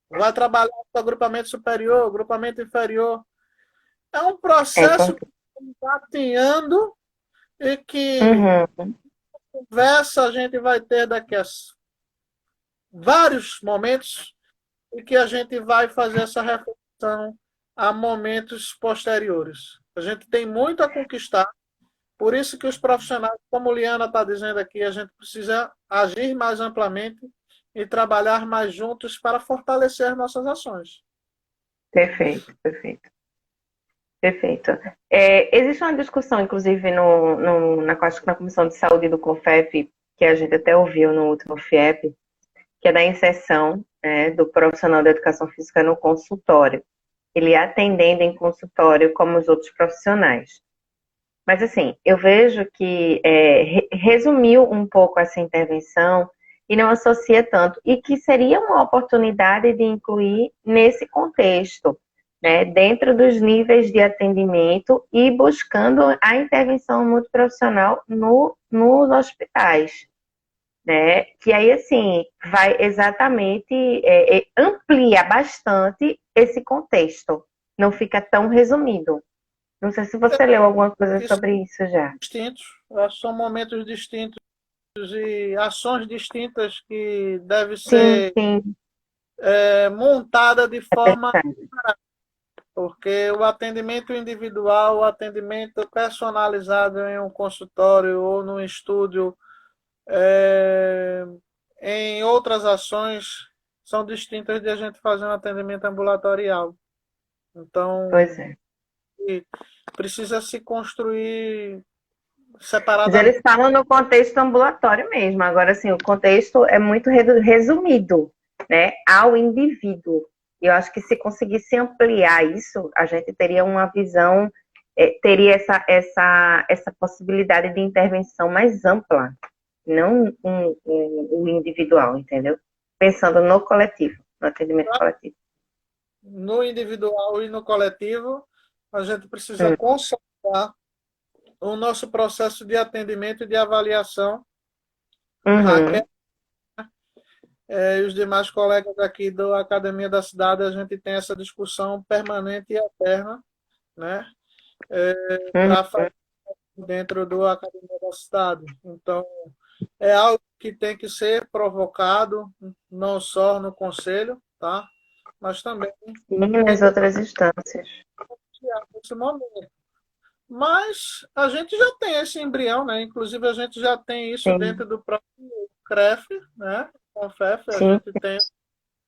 B: Vai trabalhar com agrupamento superior, agrupamento inferior. É um processo que está atinhando e que conversa a gente vai ter daqui a vários momentos e que a gente vai fazer essa reflexão a momentos posteriores. A gente tem muito a conquistar, por isso que os profissionais, como Liana está dizendo aqui, a gente precisa agir mais amplamente e trabalhar mais juntos para fortalecer nossas ações.
A: Perfeito. Existe uma discussão, inclusive, na Comissão de Saúde do CONFEP, que a gente até ouviu no último FIEP, que é da inserção do profissional de educação física no consultório. Ele atendendo em consultório como os outros profissionais. Mas, assim, eu vejo que resumiu um pouco essa intervenção e não associa tanto, e que seria uma oportunidade de incluir nesse contexto, né, dentro dos níveis de atendimento e buscando a intervenção multiprofissional nos hospitais, né, que aí, assim, vai exatamente, amplia bastante esse contexto, não fica tão resumido. Não sei se você leu alguma coisa sobre isso já.
B: Distintos, são momentos distintos e ações distintas que devem ser montada de forma porque o atendimento individual, o atendimento personalizado em um consultório ou num estúdio É, em outras ações são distintas de a gente fazer um atendimento ambulatorial.
A: Pois
B: Então,
A: é.
B: precisa se construir
A: Mas
B: separadamente.
A: eles falam no contexto ambulatório mesmo. Agora, assim, o contexto é muito resumido, né, ao indivíduo. E eu acho que se conseguisse ampliar isso, a gente teria uma visão, teria essa possibilidade de intervenção mais ampla, não o individual, entendeu? Pensando no coletivo, no atendimento coletivo.
B: No individual e no coletivo, a gente precisa
A: Hum.
B: consolidar o nosso processo de atendimento e de avaliação.
A: Uhum.
B: Raquel, e os demais colegas aqui da Academia da Cidade, a gente tem essa discussão permanente e eterna, né? Para
A: Uhum.
B: fazer dentro da Academia da Cidade. Então, é algo que tem que ser provocado, não só no conselho, tá? Mas também
A: E nas outras instâncias.
B: nesse momento. Mas a gente já tem esse embrião, né? Inclusive a gente já tem isso
A: Sim,
B: dentro do próprio CREF, né? Com o FEF, a
A: sim.
B: gente tem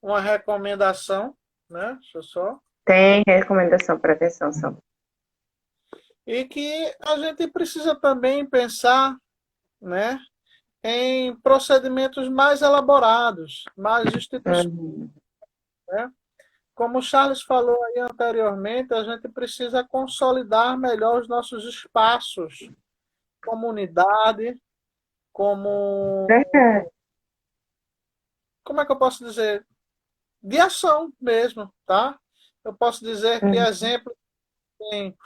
B: uma recomendação, né? Deixa eu só.
A: Tem recomendação para atenção, são.
B: E que a gente precisa também pensar, né, em procedimentos mais elaborados, mais institucionais,
A: Uhum.
B: né? Como o Charles falou aí anteriormente, a gente precisa consolidar melhor os nossos espaços, comunidade, como,
A: Verdade.
B: como é que eu posso dizer? De ação mesmo, tá? Eu posso dizer que
A: Uhum.
B: exemplo tem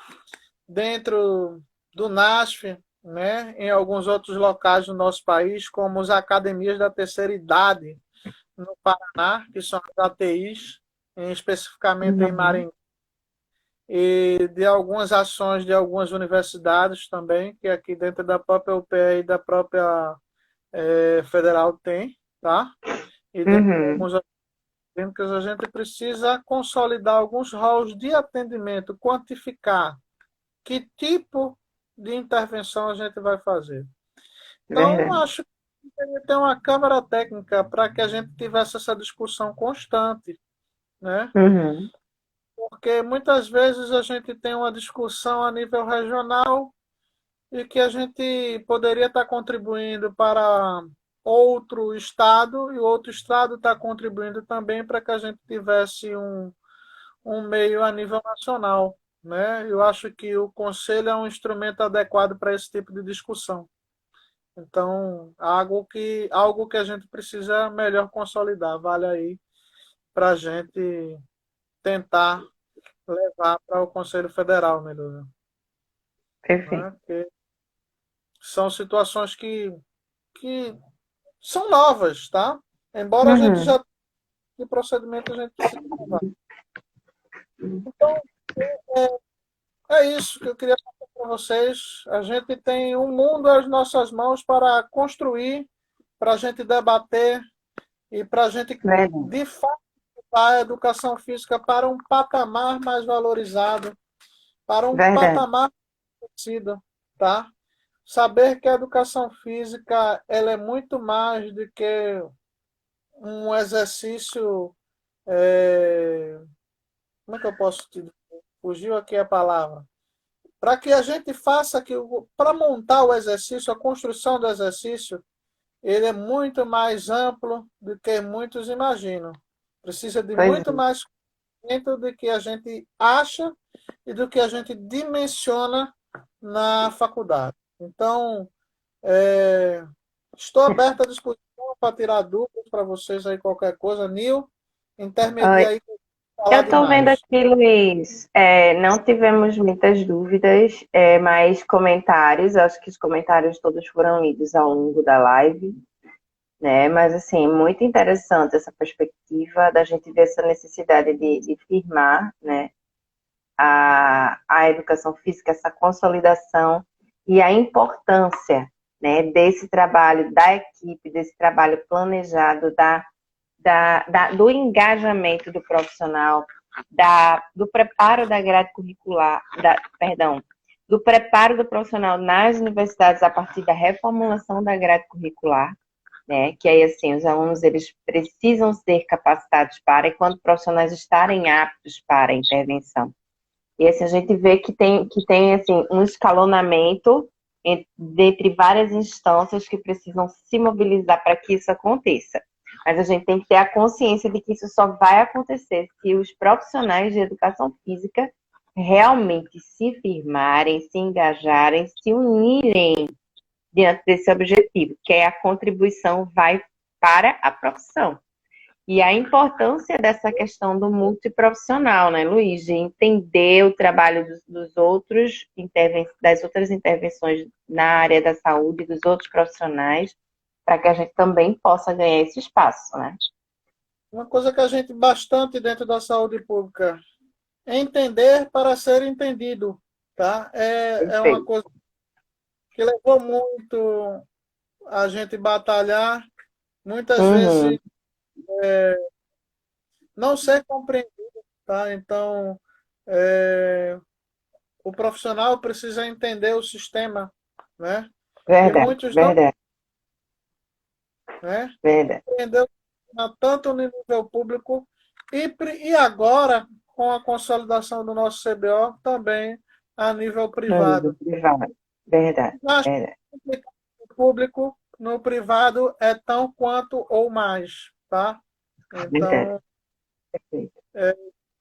B: dentro do NASF, né, em alguns outros locais do nosso país, como as academias da terceira idade no Paraná, que são as ATIs, especificamente em
A: Uhum.
B: Maringá, e de algumas ações de algumas universidades também, que aqui dentro da própria UPE e da própria Federal tem, tá? E dentro de
A: Uhum.
B: alguns clínicas a gente precisa consolidar alguns rolos de atendimento, quantificar que tipo de intervenção a gente vai fazer. Então,
A: Verdade.
B: acho que deveria ter uma câmara técnica para que a gente tivesse essa discussão constante, né?
A: Uhum.
B: Porque muitas vezes a gente tem uma discussão a nível regional e que a gente poderia estar contribuindo para outro estado e o outro estado está contribuindo também para que a gente tivesse um meio a nível nacional, né? Eu acho que o conselho é um instrumento adequado para esse tipo de discussão. Então, algo que a gente precisa melhor consolidar. Vale aí para a gente tentar levar para o Conselho Federal, melhor,
A: Perfeito.
B: né? Porque são situações que são novas, tá? Embora a gente
A: Uhum.
B: já tenha procedimento, a gente precisa levar. Então, é isso que eu queria falar para vocês. A gente tem um mundo às nossas mãos para construir, para a gente debater e para a gente,
A: Verdade.
B: de fato, levar a educação física para um patamar mais valorizado, para um
A: Verdade.
B: patamar conhecido, tá? Saber que a educação física ela é muito mais do que um exercício. Como é que eu posso te dizer? Fugiu aqui a palavra. Para que a gente faça que para montar o exercício, a construção do exercício, ele é muito mais amplo do que muitos imaginam. Precisa de
A: Pois
B: muito
A: é.
B: mais conhecimento do que a gente acha e do que a gente dimensiona na faculdade. Então, é, estou aberto à disposição para tirar dúvidas para vocês aí, qualquer coisa. Nil, intermedia aí para falar
A: Eu estou vendo
B: demais.
A: aqui, Luiz, não tivemos muitas dúvidas, mas comentários, acho que os comentários todos foram lidos ao longo da live, né? Mas, assim, muito interessante essa perspectiva da gente ver essa necessidade de firmar, né, a educação física, essa consolidação e a importância, né, desse trabalho da equipe, desse trabalho planejado, do engajamento do profissional, do preparo da grade curricular, perdão, do preparo do profissional nas universidades a partir da reformulação da grade curricular, né? Que aí, assim, os alunos, eles precisam ser capacitados para, e quando profissionais estarem aptos para a intervenção. E, assim, a gente vê que tem assim, um escalonamento dentre várias instâncias que precisam se mobilizar para que isso aconteça. Mas a gente tem que ter a consciência de que isso só vai acontecer se os profissionais de educação física realmente se firmarem, se engajarem, se unirem diante desse objetivo, que é a contribuição vai para a profissão. E a importância dessa questão do multiprofissional, né, Luiz? De entender o trabalho das outras intervenções na área da saúde, dos outros profissionais, para que a gente também possa ganhar esse espaço, né?
B: Uma coisa que a gente bastante dentro da saúde pública é entender para ser entendido, tá? É uma coisa que levou muito a gente batalhar, muitas vezes não ser compreendido, tá? Então, o profissional precisa entender o sistema, né? E
A: Verdade,
B: muitos não,
A: verdade,
B: né?
A: verdade.
B: Entendeu? Tanto no nível público e agora, com a consolidação do nosso CBO, também a nível privado.
A: Privado. Verdade,
B: Mas
A: verdade.
B: no público, no privado, é tão quanto ou mais, tá?
A: Verdade.
B: Então,
A: Perfeito.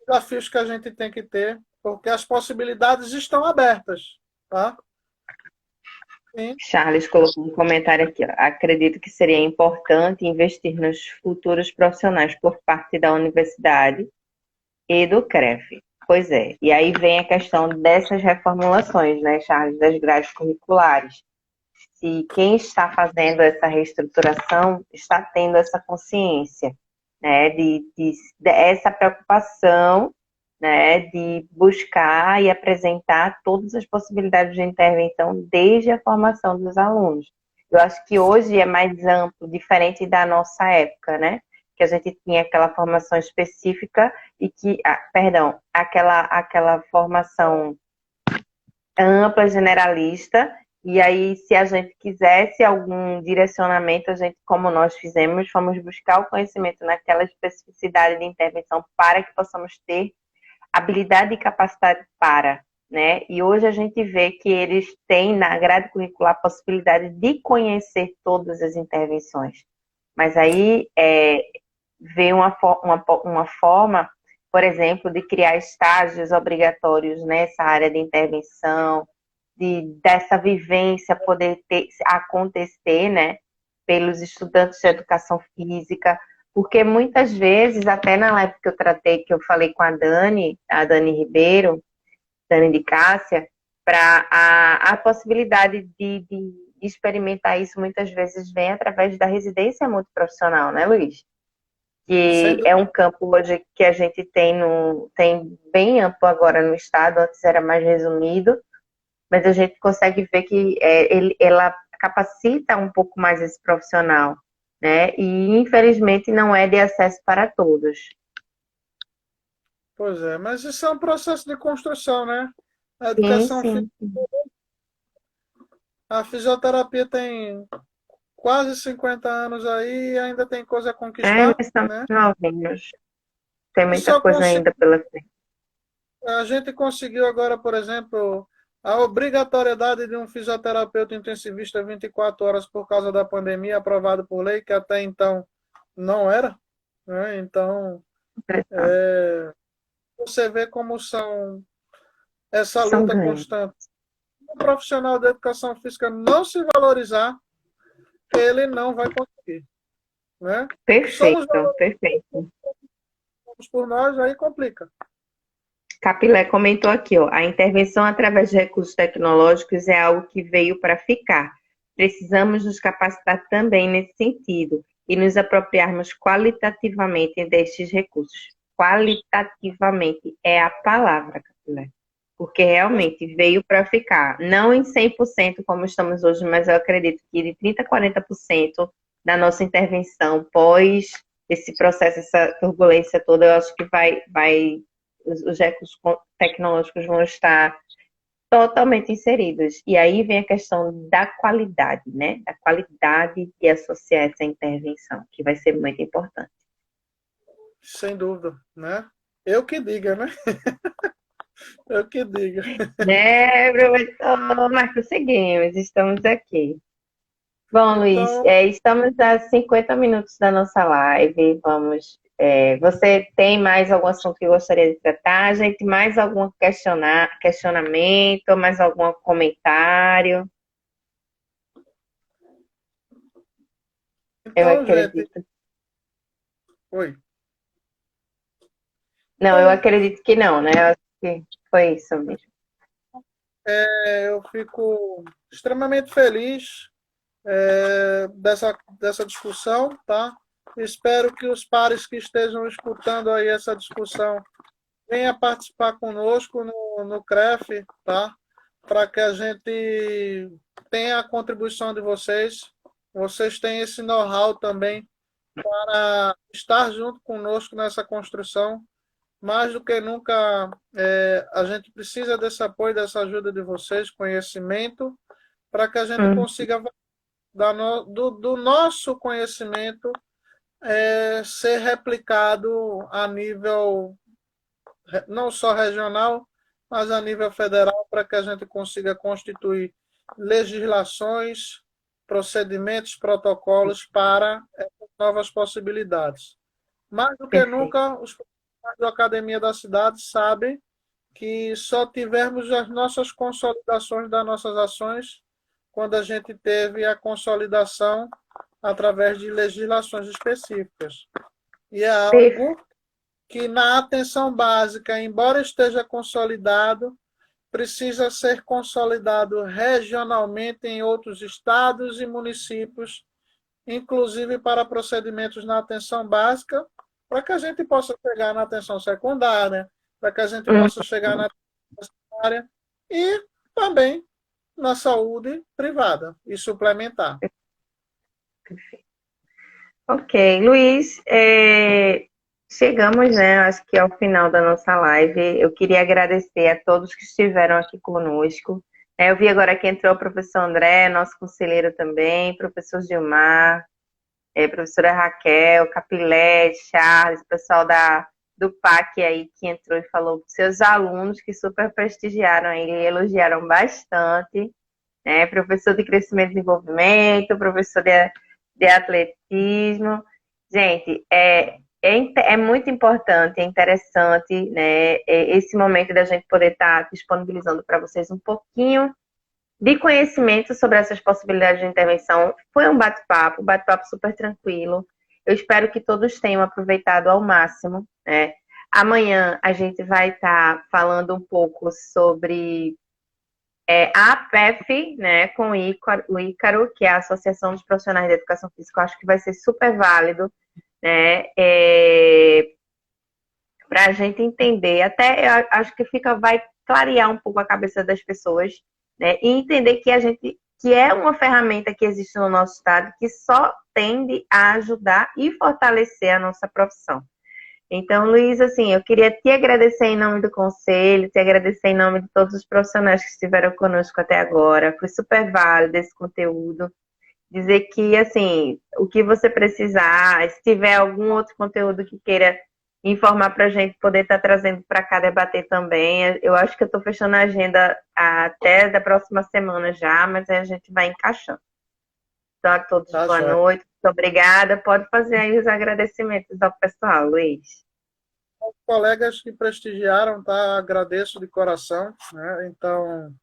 B: desafios que a gente tem que ter, porque as possibilidades estão abertas, tá? Sim,
A: Charles colocou um comentário aqui, ó. Acredito que seria importante investir nos futuros profissionais por parte da universidade e do CREF. Pois é. E aí vem a questão dessas reformulações, né, Charles, das grades curriculares. Se quem está fazendo essa reestruturação está tendo essa consciência, né, de essa preocupação, né, de buscar e apresentar todas as possibilidades de intervenção desde a formação dos alunos. Eu acho que hoje é mais amplo, diferente da nossa época, né, que a gente tinha aquela formação específica e que, perdão, aquela formação ampla, generalista, e aí, se a gente quisesse algum direcionamento, a gente, como nós fizemos, fomos buscar o conhecimento naquela especificidade de intervenção para que possamos ter habilidade e capacidade para, né? E hoje a gente vê que eles têm na grade curricular a possibilidade de conhecer todas as intervenções. Mas aí vê uma forma, por exemplo, de criar estágios obrigatórios nessa área de intervenção, dessa vivência poder acontecer, né, pelos estudantes de educação física, porque muitas vezes, até na live que eu tratei, que eu falei com a Dani Ribeiro, Dani de Cássia, para a possibilidade de experimentar isso muitas vezes vem através da residência multiprofissional, né, Luiz? Que é um campo hoje que a gente tem bem amplo agora no estado, antes era mais resumido, mas a gente consegue ver que ela capacita um pouco mais esse profissional, né? E infelizmente não é de acesso para todos.
B: pois é, mas isso é um processo de construção, né? A
A: Sim,
B: educação
A: sim.
B: a fisioterapia tem quase 50 anos aí e ainda tem coisa a
A: Ainda
B: conquistar,
A: estamos
B: né?
A: novinhos. Tem
B: E
A: muita
B: só
A: coisa ainda pela frente.
B: a gente conseguiu agora, por exemplo, a obrigatoriedade de um fisioterapeuta intensivista 24 horas por causa da pandemia, aprovado por lei, que até então não era, né? Então, você vê como são essa
A: São
B: luta
A: ganhos.
B: constante. O profissional da educação física não se valorizar, ele não vai conseguir, né? Somos
A: Perfeito,
B: valorizados
A: perfeito.
B: por nós, aí complica.
A: Capilé comentou aqui, ó, a intervenção através de recursos tecnológicos é algo que veio para ficar. Precisamos nos capacitar também nesse sentido e nos apropriarmos qualitativamente destes recursos. Qualitativamente é a palavra, Capilé, porque realmente veio para ficar. Não em 100% como estamos hoje, mas eu acredito que de 30% a 40% da nossa intervenção pós esse processo, essa turbulência toda, eu acho que vai os recursos tecnológicos vão estar totalmente inseridos. E aí vem a questão da qualidade, né? Da qualidade de associar essa intervenção, que vai ser muito importante.
B: Sem dúvida, né? Eu que diga, né? Eu que diga.
A: Né, professor? Mas prosseguimos, estamos aqui. Bom, Luiz,
B: Então,
A: estamos a 50 minutos da nossa live. Vamos. Você tem mais algum assunto que gostaria de tratar? Gente, mais algum questionamento, mais algum comentário? Eu
B: gente.
A: acredito.
B: Oi.
A: Não, eu
B: Então,
A: acredito que não, né? Eu acho que foi isso mesmo.
B: eu fico extremamente feliz dessa discussão, tá? Espero que os pares que estejam escutando aí essa discussão venham participar conosco no CREF, tá? Para que a gente tenha a contribuição de vocês. Vocês têm esse know-how também para estar junto conosco nessa construção. Mais do que nunca, a gente precisa desse apoio, dessa ajuda de vocês, conhecimento, para que a gente
A: Hum,
B: consiga, do nosso conhecimento, ser replicado a nível não só regional, mas a nível federal, para que a gente consiga constituir legislações, procedimentos, protocolos para essas novas possibilidades. Mais do que
A: perfeito.
B: nunca, os profissionais da Academia da Cidade sabem que só tivemos as nossas consolidações das nossas ações quando a gente teve a consolidação através de legislações específicas. E é algo que na atenção básica, embora esteja consolidado, precisa ser consolidado regionalmente em outros estados e municípios, inclusive para procedimentos na atenção básica, para que a gente possa chegar na atenção secundária, para que a gente
A: Hum,
B: possa chegar na atenção primária e também na saúde privada e suplementar.
A: perfeito. Ok, Luiz, chegamos, né, acho que ao final da nossa live. Eu queria agradecer a todos que estiveram aqui conosco. Eu vi agora que entrou o professor André, nosso conselheiro também, professor Gilmar, professora Raquel, Capilé, Charles, pessoal do PAC aí que entrou e falou, seus alunos que super prestigiaram aí, elogiaram bastante, né? Professor de crescimento e desenvolvimento, professor de atletismo. Gente, é muito importante, é interessante, né? Esse momento da gente poder estar disponibilizando para vocês um pouquinho de conhecimento sobre essas possibilidades de intervenção. Foi um bate-papo super tranquilo. Eu espero que todos tenham aproveitado ao máximo, né? Amanhã a gente vai estar falando um pouco sobre a APEF, né, com o Ícaro, que é a Associação dos Profissionais de Educação Física. Eu acho que vai ser super válido, né, para a gente entender. Até eu acho que vai clarear um pouco a cabeça das pessoas, né, e entender que é uma ferramenta que existe no nosso estado que só tende a ajudar e fortalecer a nossa profissão. Então, Luiz, assim, eu queria te agradecer em nome do conselho, te agradecer em nome de todos os profissionais que estiveram conosco até agora. Foi super válido esse conteúdo. Dizer que, assim, o que você precisar, se tiver algum outro conteúdo que queira informar para a gente poder estar trazendo para cá debater também. Eu acho que eu estou fechando a agenda até da próxima semana já, mas aí a gente vai encaixando. Então, a todos,
B: Tá,
A: boa
B: joia.
A: noite, muito obrigada. Pode fazer aí os agradecimentos ao pessoal, Luiz.
B: Os colegas que prestigiaram, tá? Agradeço de coração, né? Então,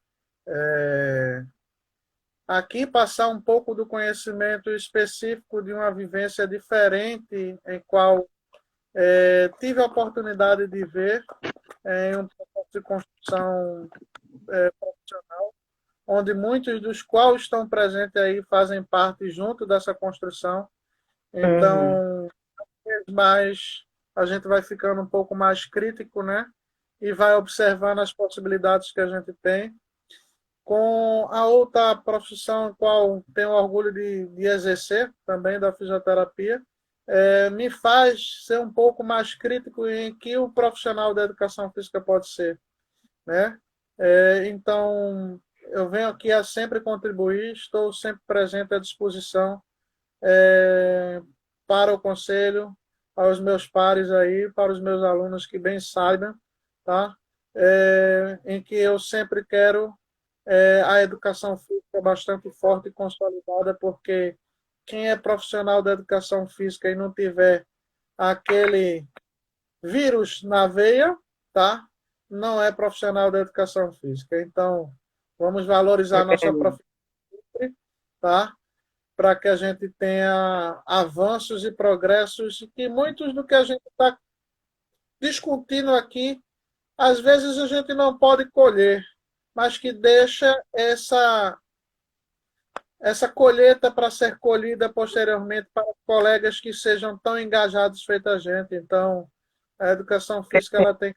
B: aqui passar um pouco do conhecimento específico de uma vivência diferente, em qual tive a oportunidade de ver em um processo de construção profissional, onde muitos dos quais estão presentes aí fazem parte junto dessa construção.
A: Uhum.
B: Então, mais a gente vai ficando um pouco mais crítico, né? E vai observando as possibilidades que a gente tem. Com a outra profissão, qual tenho orgulho de exercer, também da fisioterapia, me faz ser um pouco mais crítico em que o profissional da educação física pode ser, né? Então, eu venho aqui a sempre contribuir, estou sempre presente à disposição para o conselho, aos meus pares aí, para os meus alunos que bem saibam, tá? Em que eu sempre quero a educação física bastante forte e consolidada, porque quem é profissional da educação física e não tiver aquele vírus na veia, tá? Não é profissional da educação física. Então, vamos valorizar a nossa profissão, tá? Para que a gente tenha avanços e progressos que muitos do que a gente está discutindo aqui, às vezes a gente não pode colher, mas que deixa essa colheita para ser colhida posteriormente para colegas que sejam tão engajados feito a gente. Então, a educação física ela tem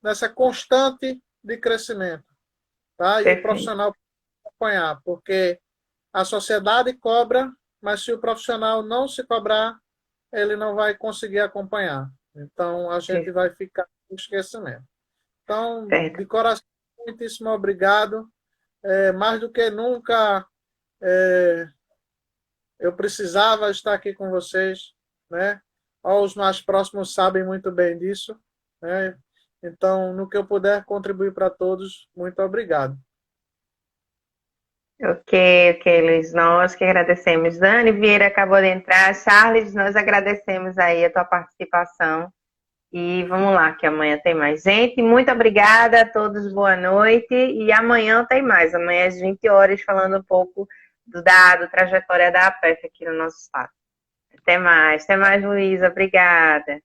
B: nessa constante de crescimento, tá? E o profissional acompanhar, porque a sociedade cobra, mas se o profissional não se cobrar, ele não vai conseguir acompanhar. Então, a gente vai ficar no esquecimento. Então, de coração, muitíssimo obrigado. Mais do que nunca, eu precisava estar aqui com vocês, né? Os mais próximos sabem muito bem disso, né? Então, no que eu puder contribuir para todos, muito obrigado.
A: Ok, Luiz, nós que agradecemos. Dani Vieira acabou de entrar. Charles, nós agradecemos aí a tua participação. E vamos lá, que amanhã tem mais. Gente, muito obrigada a todos, boa noite. E amanhã tem mais, amanhã às 20 horas, falando um pouco do dado, trajetória da APEF aqui no nosso estado. Até mais, Luísa, obrigada.